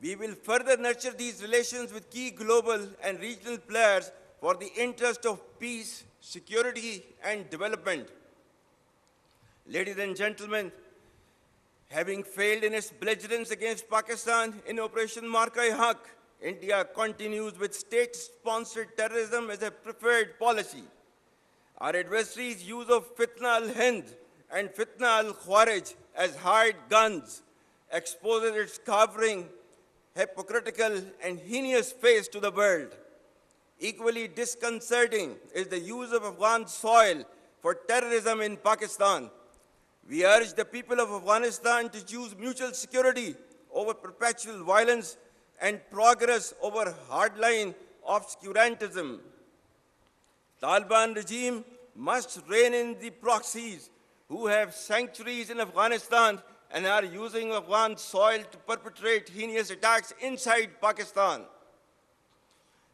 We will further nurture these relations with key global and regional players for the interest of peace, security, and development. Ladies and gentlemen, having failed in its belligerence against Pakistan in Operation Marka-e-Haq, India continues with state-sponsored terrorism as a preferred policy. Our adversaries' use of Fitna al-Hind and Fitna al-Khawarij as hired guns exposes its cowering, hypocritical, and heinous face to the world. Equally disconcerting is the use of Afghan soil for terrorism in Pakistan. We urge the people of Afghanistan to choose mutual security over perpetual violence and progress over hardline obscurantism. Taliban regime must rein in the proxies who have sanctuaries in Afghanistan and are using Afghan soil to perpetrate heinous attacks inside Pakistan.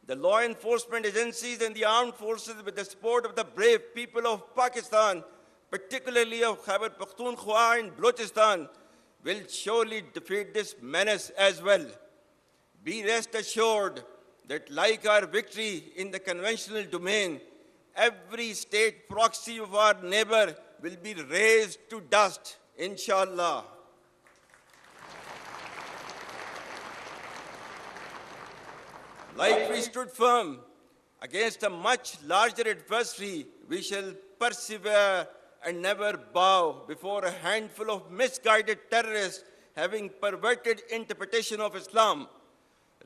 The law enforcement agencies and the armed forces, with the support of the brave people of Pakistan, particularly of Khyber Pakhtunkhwa and Balochistan, will surely defeat this menace as well. Be rest assured that, like our victory in the conventional domain, every state proxy of our neighbor will be razed to dust, inshallah. Like we stood firm against a much larger adversary, we shall persevere and never bow before a handful of misguided terrorists having perverted interpretation of Islam.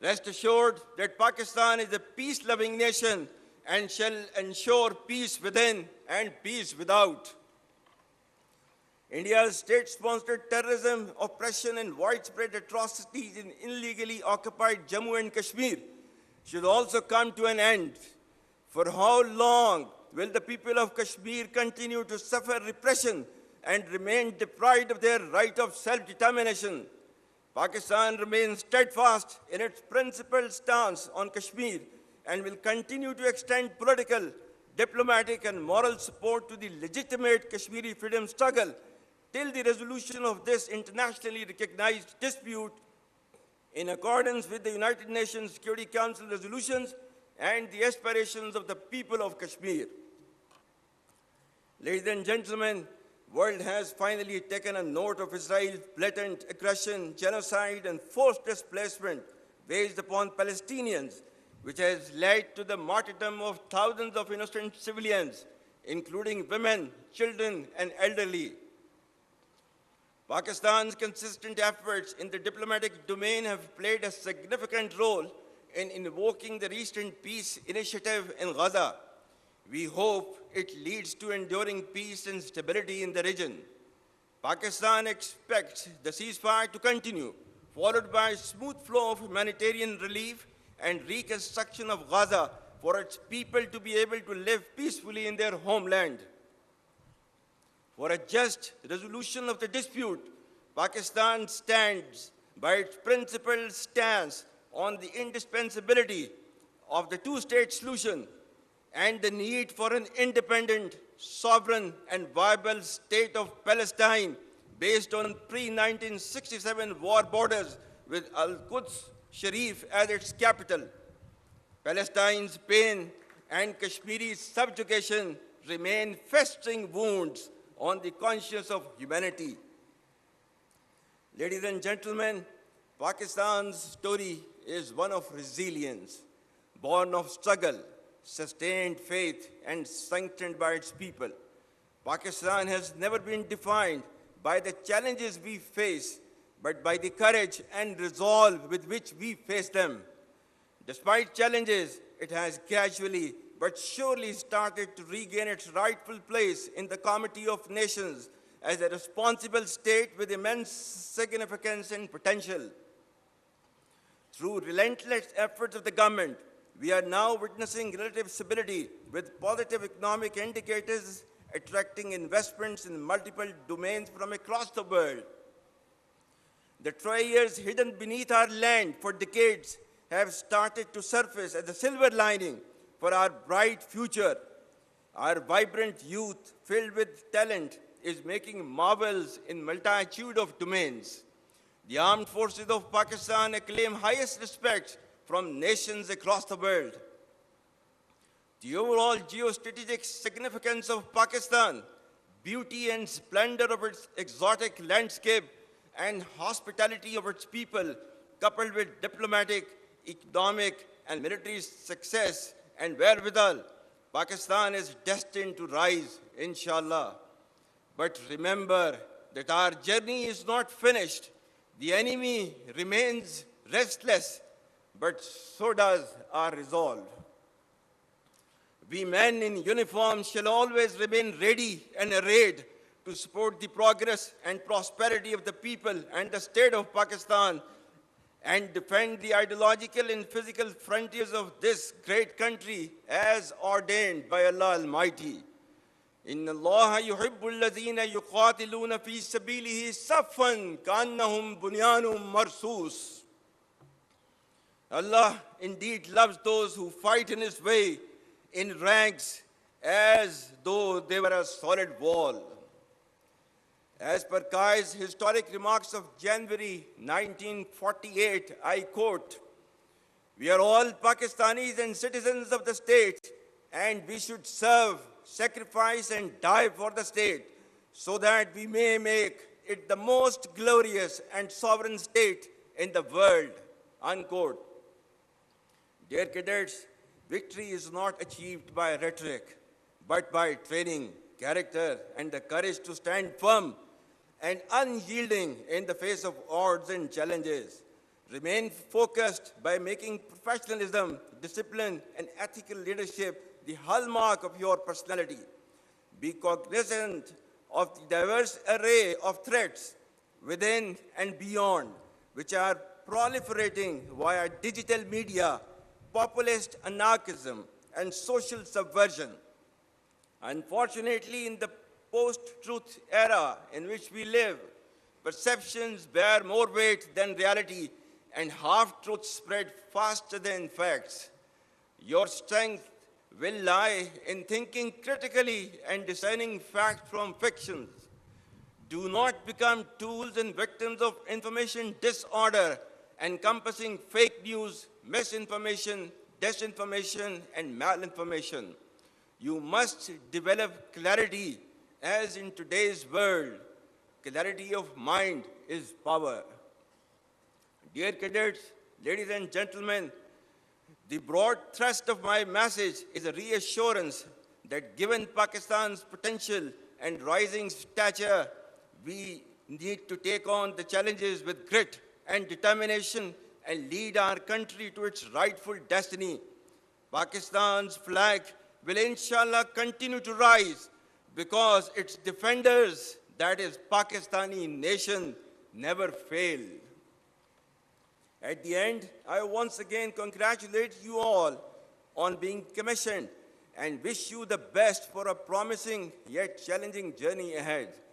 Rest assured that Pakistan is a peace-loving nation and shall ensure peace within and peace without. India's state-sponsored terrorism, oppression, and widespread atrocities in illegally occupied Jammu and Kashmir should also come to an end. For how long will the people of Kashmir continue to suffer repression and remain deprived of their right of self-determination? Pakistan remains steadfast in its principled stance on Kashmir and will continue to extend political, diplomatic, and moral support to the legitimate Kashmiri freedom struggle till the resolution of this internationally recognized dispute in accordance with the United Nations Security Council resolutions and the aspirations of the people of Kashmir. Ladies and gentlemen, the world has finally taken a note of Israel's blatant aggression, genocide, and forced displacement waged upon Palestinians, which has led to the martyrdom of thousands of innocent civilians, including women, children, and elderly. Pakistan's consistent efforts in the diplomatic domain have played a significant role in invoking the recent peace initiative in Gaza. We hope it leads to enduring peace and stability in the region. Pakistan expects the ceasefire to continue, followed by a smooth flow of humanitarian relief and reconstruction of Gaza for its people to be able to live peacefully in their homeland. For a just resolution of the dispute, Pakistan stands by its principled stance on the indispensability of the two-state solution and the need for an independent, sovereign, and viable state of Palestine based on pre-1967 war borders with Al-Quds Sharif as its capital. Palestine's pain and Kashmiri's subjugation remain festering wounds on the conscience of humanity. Ladies and gentlemen, Pakistan's story is one of resilience, born of struggle, sustained faith, and sanctioned by its people. Pakistan has never been defined by the challenges we face, but by the courage and resolve with which we face them. Despite challenges, it has gradually but surely started to regain its rightful place in the Committee of Nations as a responsible state with immense significance and potential. Through relentless efforts of the government, we are now witnessing relative stability with positive economic indicators attracting investments in multiple domains from across the world. The treasures hidden beneath our land for decades have started to surface as a silver lining for our bright future. Our vibrant youth, filled with talent, is making marvels in multitude of domains. The armed forces of Pakistan acclaim highest respect from nations across the world. The overall geostrategic significance of Pakistan, beauty and splendor of its exotic landscape, and hospitality of its people, coupled with diplomatic, economic, and military success and wherewithal, Pakistan is destined to rise, inshallah. But remember that our journey is not finished. The enemy remains restless, but so does our resolve. We men in uniform shall always remain ready and arrayed to support the progress and prosperity of the people and the state of Pakistan and defend the ideological and physical frontiers of this great country as ordained by Allah Almighty. إن الله يحب الذين يقاتلون في سبيله صفا كأنهم بنيان مرصوص. Allah indeed loves those who fight in His way in ranks as though they were a solid wall. As per Kai's historic remarks of January 1948, I quote, "We are all Pakistanis and citizens of the state, and we should serve, sacrifice, and die for the state, so that we may make it the most glorious and sovereign state in the world," unquote. Dear cadets, victory is not achieved by rhetoric, but by training, character, and the courage to stand firm and unyielding in the face of odds and challenges. Remain focused by making professionalism, discipline, and ethical leadership the hallmark of your personality. Be cognizant of the diverse array of threats within and beyond, which are proliferating via digital media, populist anarchism, and social subversion. Unfortunately, in the post-truth era in which we live, perceptions bear more weight than reality, and half-truths spread faster than facts. Your strength will lie in thinking critically and discerning fact from fictions. Do not become tools and victims of information disorder, encompassing fake news, misinformation, disinformation, and malinformation. You must develop clarity, as in today's world, clarity of mind is power. Dear cadets, ladies and gentlemen, the broad thrust of my message is a reassurance that given Pakistan's potential and rising stature, we need to take on the challenges with grit and determination and lead our country to its rightful destiny. Pakistan's flag will inshallah continue to rise because its defenders, that is Pakistani nation, never fail. At the end, I once again congratulate you all on being commissioned and wish you the best for a promising yet challenging journey ahead.